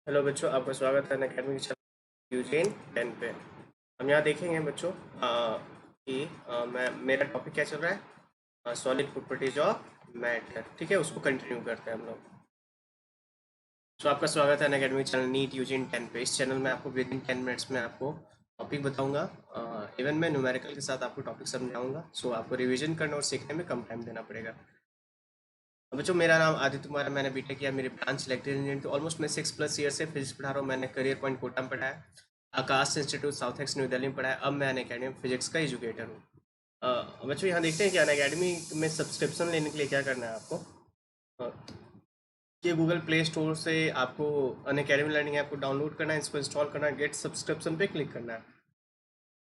Hello बच्चों, आपका स्वागत है अनअकैडमी के यूजेन 10 पे। हम यहाँ देखेंगे बच्चों कि मैं मेरा टॉपिक क्या चल रहा है, सॉलिड प्रॉपर्टीज ऑफ मैटर। ठीक है, उसको कंटिन्यू करते हैं हम लोग। तो आपका स्वागत है अनअकैडमी चैनल नीट यूजेन 10 पे। इस चैनल में आपको विद इन 10 मिनट्स में आपको टॉपिक बताऊंगा। इवन मैं न्यूमेरिकल के साथ आपको टॉपिक समझाऊंगा। सो आपको रिविजन करना और सीखने में कम टाइम देना पड़ेगा। बच्चों, मेरा नाम आदित्य कुमार है। मैंने बीटेक किया, मेरी ब्रांच इलेक्ट्रिकल इंजीनियरिंग। तो ऑलमोस्ट मैं 6+ ईयर से फिजिक्स पढ़ा रहा हूँ। मैंने करियर पॉइंट कोटा में पढ़ा है, आकाश इंस्टीट्यूट साउथ एक्स न्यू दिल्ली में पढ़ा है। अब मैं अनअकैडमी में फिजिक्स का एजुकेटर हूँ। बच्चों, यहाँ देखते हैं कि अनअकैडमी में सब्सक्रिप्शन लेने के लिए क्या करना है आपको। अ, ये गूगल प्ले स्टोर से आपको अनअकैडमी लर्निंग ऐप को डाउनलोड करना है, इसको इंस्टॉल करना है, गेट सब्सक्रिप्शन पे क्लिक करना है।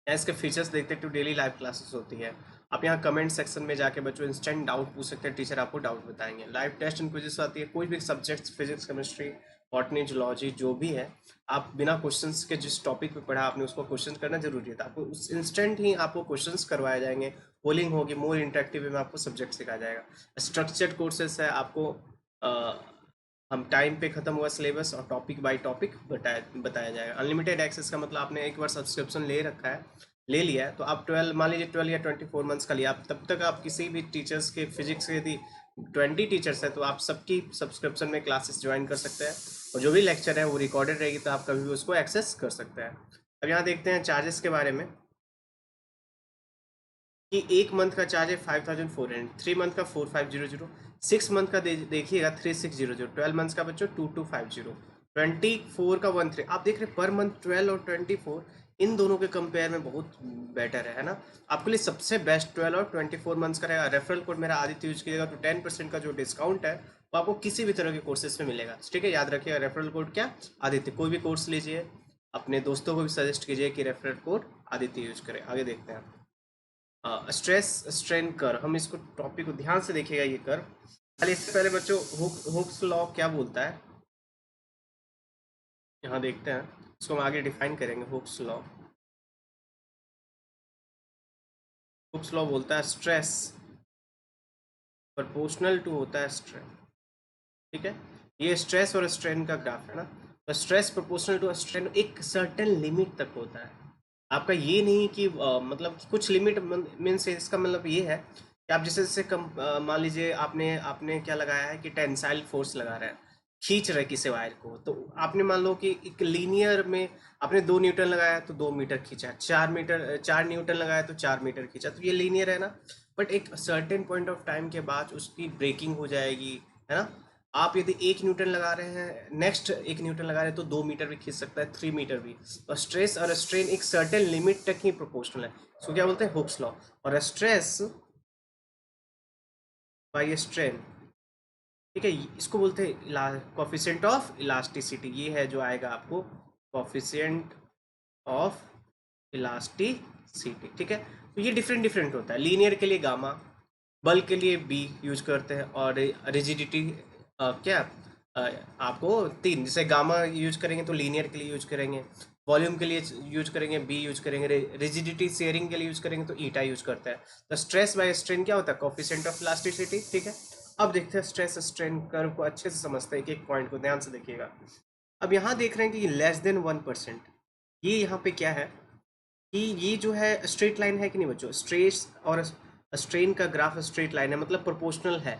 यहाँ इसके फीचर्स देखते हैं। डेली लाइव क्लासेस होती है। आप यहाँ कमेंट सेक्शन में जाके बच्चों इंस्टेंट डाउट पूछ सकते हैं, टीचर आपको डाउट बताएंगे। लाइव टेस्ट एंड क्विजेस आती है, कोई भी subjects, physics, chemistry, botany, zoology जो भी है, आप बिना क्वेश्चंस के जिस टॉपिक पे पढ़ा आपने उसको क्वेश्चन करना जरूरी है। तो आपको उस इंस्टेंट ही आपको क्वेश्चंस करवाए जाएंगे, पोलिंग होगी, मोर इंटरेक्टिव वे में आपको सब्जेक्ट सिखाया जाएगा। स्ट्रक्चर्ड कोर्सेस है, आपको हम टाइम पे खत्म हुआ सिलेबस और टॉपिक बाय टॉपिक बताया जाएगा। अनलिमिटेड एक्सेस का मतलब आपने एक बार सब्सक्रिप्शन ले रखा है, ले लिया है, तो आप 12, मान लीजिए 12 या 24 मंथ्स का लिया, आप तब तक आप किसी भी टीचर्स के, फिजिक्स के यदि 20 टीचर्स हैं तो आप सबकी सब्सक्रिप्शन में क्लासेस ज्वाइन कर सकते हैं। और जो भी लेक्चर है वो रिकॉर्डेड रहेगी, तो आप कभी भी उसको एक्सेस कर सकते हैं। अब यहाँ देखते हैं चार्जेस के बारे में कि एक मंथ का चार्ज है 5400, 3 मंथ का 4500, 6 मंथ का देखिएगा 3600, 12 मंथ्स का बच्चों 2250, 24 का 13। आप देख रहे पर मंथ 12 और 24 इन दोनों के कंपेयर में बहुत बेटर है ना। आपके लिए सबसे बेस्ट 12 और 24 मंथ्स का रहेगा। रेफरल कोड मेरा आदित्य यूज कीजिएगा तो 10% का जो डिस्काउंट है वो आपको किसी भी तरह के कोर्सेज में मिलेगा। ठीक है, याद रखिएगा रेफरल कोड क्या, आदित्य। कोई भी कोर्स लीजिए, अपने दोस्तों को भी सजेस्ट कीजिए कि रेफरल कोड आदित्य यूज करें। आगे देखते हैं। स्ट्रेस स्ट्रेन कर, हम इसको टॉपिक को ध्यान से देखिएगा। ये कर पहले, इससे पहले बच्चों हुक्स लॉ क्या बोलता है यहाँ देखते हैं। इसको हम आगे डिफाइन करेंगे। हुक्स लॉ बोलता है स्ट्रेस प्रोपोर्शनल टू होता है स्ट्रेन। ठीक है, ये स्ट्रेस और स्ट्रेन का ग्राफ है ना। तो स्ट्रेस प्रोपोर्शनल टू स्ट्रेन एक सर्टेन लिमिट तक होता है। आपका ये नहीं कि मतलब कि कुछ लिमिट मीन्स, इसका मतलब ये है कि आप जैसे जैसे कम मान लीजिए आपने आपने क्या लगाया है कि टेंसाइल फोर्स लगा रहे हैं, खींच रहे किसी वायर को। तो आपने मान लो कि एक लीनियर में आपने 2 न्यूटन लगाया तो 2 मीटर खींचा, 4 मीटर 4 न्यूटन लगाया तो 4 मीटर खींचा, तो ये लीनियर है ना। बट एक सर्टेन पॉइंट ऑफ टाइम के बाद उसकी ब्रेकिंग हो जाएगी, है ना। आप यदि 1 न्यूटन लगा रहे हैं, नेक्स्ट 1 न्यूटन लगा रहे हैं तो 2 मीटर भी खींच सकता है, 3 मीटर भी। और स्ट्रेस और स्ट्रेन एक सर्टेन लिमिट तक ही प्रोपोर्शनल है। इसको क्या बोलते हैं, हुक्स लॉ। और स्ट्रेस बाय स्ट्रेन, ठीक है, इसको बोलते हैं कोफिशिएंट ऑफ इलास्टिसिटी। ये है जो आएगा आपको, कोफिशिएंट ऑफ इलास्टिसिटी। ठीक है, तो ये डिफरेंट डिफरेंट होता है। लीनियर के लिए गामा, बल्क के लिए बी यूज करते हैं, और रिजिडिटी क्या आपको 3, जैसे गामा यूज करेंगे तो लीनियर के लिए यूज करेंगे, वॉल्यूम के लिए यूज करेंगे बी यूज करेंगे, रिजिडिटी शेयरिंग के लिए यूज करेंगे तो ईटा यूज करता है। तो स्ट्रेस बाय स्ट्रेन क्या होता है, कोफिशिएंट ऑफ इलास्टिसिटी। ठीक है, अब देखते हैं स्ट्रेस स्ट्रेन कर्व को अच्छे से समझते हैं, एक एक पॉइंट को ध्यान से देखिएगा। अब यहाँ देख रहे हैं कि लेस देन 1%, ये यहाँ पे क्या है कि ये जो है स्ट्रेट लाइन है कि नहीं बच्चों। स्ट्रेस और स्ट्रेन का ग्राफ स्ट्रेट लाइन है, मतलब प्रोपोर्शनल है।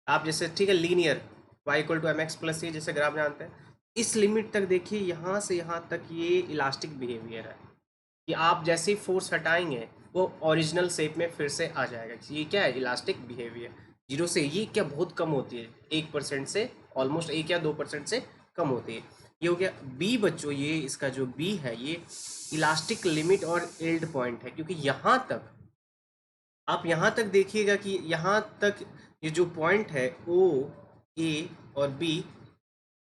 आप जैसे, ठीक है, लीनियर y=mx+c जैसे ग्राफ जानते हैं। इस लिमिट तक देखिए, यहाँ से यहाँ तक ये इलास्टिक बिहेवियर है कि आप जैसे ही फोर्स हटाएंगे वो ओरिजिनल शेप में फिर से आ जाएगा। ये क्या है, इलास्टिक बिहेवियर। 0 से ये क्या बहुत कम होती है, 1% से ऑलमोस्ट 1 या 2% से कम होती है। ये हो गया बी बच्चों। ये इसका जो बी है ये इलास्टिक लिमिट और एल्ड पॉइंट है, क्योंकि यहाँ तक आप यहाँ तक देखिएगा कि यहाँ तक ये जो पॉइंट है ओ ए और बी,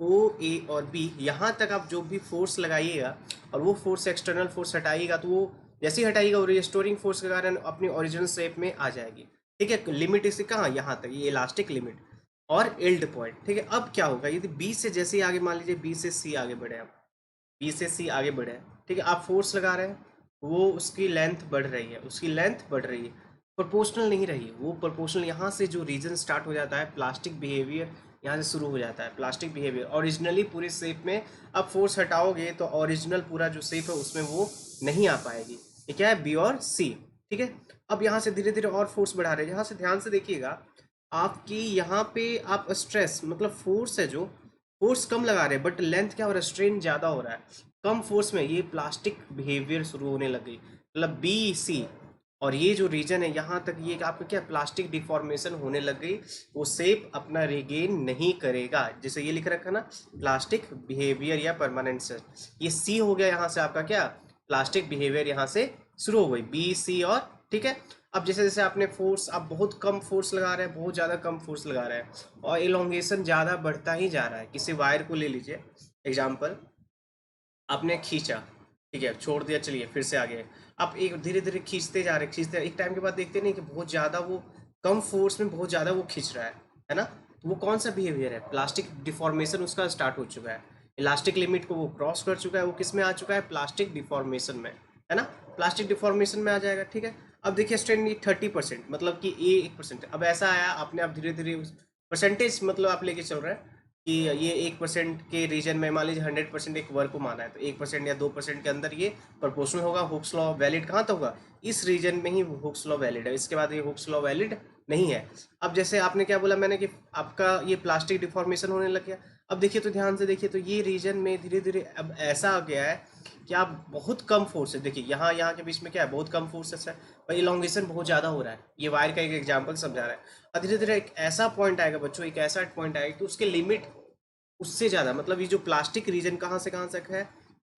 ओ ए और बी, यहाँ तक आप जो भी फोर्स लगाइएगा और वो फोर्स एक्सटर्नल फोर्स हटाइएगा, तो वो जैसे ही हटाइएगा वो रिस्टोरिंग फोर्स के कारण अपनी ओरिजिनल शेप में आ जाएगी। ठीक है, लिमिट इससे कहाँ, यहाँ तक, ये इलास्टिक लिमिट और एल्ड पॉइंट। ठीक है, अब क्या होगा यदि बी से जैसे ही आगे, मान लीजिए बी से सी आगे बढ़े, आप बी से सी आगे बढ़े हैं, ठीक है, आप फोर्स लगा रहे हैं, वो उसकी लेंथ बढ़ रही है, उसकी लेंथ बढ़ रही है, प्रोपोर्शनल नहीं रही है वो। प्रोपोर्शनल यहाँ से जो रीजन स्टार्ट हो जाता है प्लास्टिक बिहेवियर यहाँ से शुरू हो जाता है प्लास्टिक बिहेवियर ओरिजिनली पूरे शेप में। अब फोर्स हटाओगे तो ओरिजिनल पूरा जो शेप है उसमें वो नहीं आ पाएगी। ये क्या है, बी और सी, ठीक है। अब यहाँ से धीरे धीरे और फोर्स बढ़ा रहे हैं, यहाँ से ध्यान से देखिएगा आपकी यहाँ पे आप स्ट्रेस मतलब फोर्स है जो फोर्स कम लगा रहे हैं बट लेंथ क्या हो रहा है, स्ट्रेन ज़्यादा हो रहा है। कम फोर्स में ये प्लास्टिक बिहेवियर शुरू होने लग गई, मतलब बी सी और ये जो रीजन है यहाँ तक ये आपका क्या प्लास्टिक डिफॉर्मेशन होने लग गई, वो शेप अपना रिगेन नहीं करेगा। जैसे ये लिख रखा ना प्लास्टिक बिहेवियर या परमानेंट सेट, ये सी हो गया यहाँ से आपका क्या प्लास्टिक बिहेवियर यहाँ से शुरू हो गई बी सी और, ठीक है। अब जैसे जैसे आपने फोर्स आप बहुत कम फोर्स लगा रहे हैं, बहुत ज़्यादा कम फोर्स लगा रहे हैं और इलोंगेशन ज़्यादा बढ़ता ही जा रहा है। किसी वायर को ले लीजिए एग्जाम्पल, आपने खींचा, ठीक है, छोड़ दिया, चलिए फिर से आगे। आप एक धीरे धीरे खींचते जा रहे, खींचते एक टाइम के बाद देखते नहीं कि बहुत ज़्यादा वो कम फोर्स में बहुत ज़्यादा वो खींच रहा है ना। तो वो कौन सा बिहेवियर है, प्लास्टिक डिफॉर्मेशन उसका स्टार्ट हो चुका है। इलास्टिक लिमिट को वो क्रॉस कर चुका है, वो किस में आ चुका है, प्लास्टिक डिफॉर्मेशन में, है ना। प्लास्टिक डिफॉर्मेशन में आ जाएगा, ठीक है। अब देखिए स्ट्रेन 30% मतलब कि ए 1%, अब ऐसा आया आपने, आप धीरे धीरे परसेंटेज मतलब आप लेके चल रहे हैं कि ये 1% के रीजन में मान लीजिए 100% एक वर्क को माना है तो 1% या 2% के अंदर ये प्रोपोर्शनल होगा। हुक्स लॉ वैलिड कहाँ तक होगा, इस रीजन में ही हुक्स लॉ वैलिड है, इसके बाद ये हुक्स लॉ वैलिड नहीं है। अब जैसे आपने क्या बोला मैंने कि आपका ये प्लास्टिक डिफॉर्मेशन होने लग गया। अब देखिए तो ध्यान से देखिए तो ये रीजन में धीरे धीरे अब ऐसा आ गया है कि आप बहुत कम फोर्स है, देखिए यहाँ यहाँ के बीच में क्या है, बहुत कम फोर्सेस है और इलोंगेशन बहुत ज़्यादा हो रहा है। ये वायर का एक एग्जाम्पल समझा रहा है। और धीरे धीरे एक ऐसा पॉइंट आएगा बच्चों, एक ऐसा पॉइंट आएगा कि उसके लिमिट उससे ज़्यादा, मतलब ये जो प्लास्टिक रीजन कहाँ से कहाँ तक है,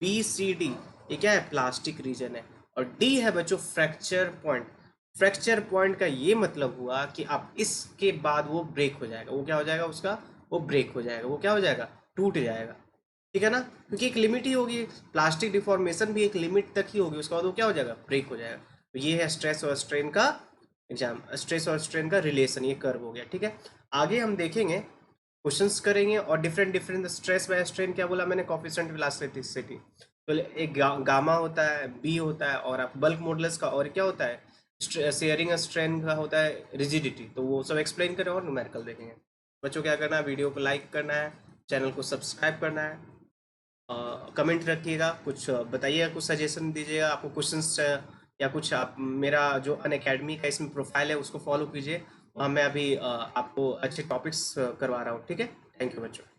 बी सी डी, ये क्या है प्लास्टिक रीजन है। और डी है बच्चों फ्रैक्चर पॉइंट। फ्रैक्चर पॉइंट का ये मतलब हुआ कि आप इसके बाद वो ब्रेक हो जाएगा, वो क्या हो जाएगा उसका, वो ब्रेक हो जाएगा, वो क्या हो जाएगा, टूट जाएगा, ठीक है ना। क्योंकि एक लिमिट ही होगी, प्लास्टिक डिफॉर्मेशन भी एक लिमिट तक ही होगी, उसके बाद वो क्या हो जाएगा, ब्रेक हो जाएगा। तो ये है स्ट्रेस और स्ट्रेन का एग्जाम, स्ट्रेस और स्ट्रेन का रिलेशन, ये कर्व हो गया, ठीक है। आगे हम देखेंगे क्वेश्चंस करेंगे और different different stress by strain क्या बोला मैंने, कोफिशिएंट इलास्टिसिटी। तो एक गामा होता है, बी होता है और आप बल्क मॉडुलस का, और क्या होता है शेयरिंग स्ट्रेन का होता है रिजिडिटी। तो वो सब एक्सप्लेन करें और न्यूमेरिकल देखेंगे। बच्चों क्या करना है, वीडियो को लाइक करना है, चैनल को सब्सक्राइब करना है, कमेंट रखिएगा, कुछ बताइएगा, कुछ सजेशन दीजिएगा, आपको क्वेश्चंस या कुछ आप मेरा जो अनअकैडमी का इसमें प्रोफाइल है उसको फॉलो कीजिए, वहाँ मैं अभी आपको अच्छे टॉपिक्स करवा रहा हूँ, ठीक है। थैंक यू बच्चों।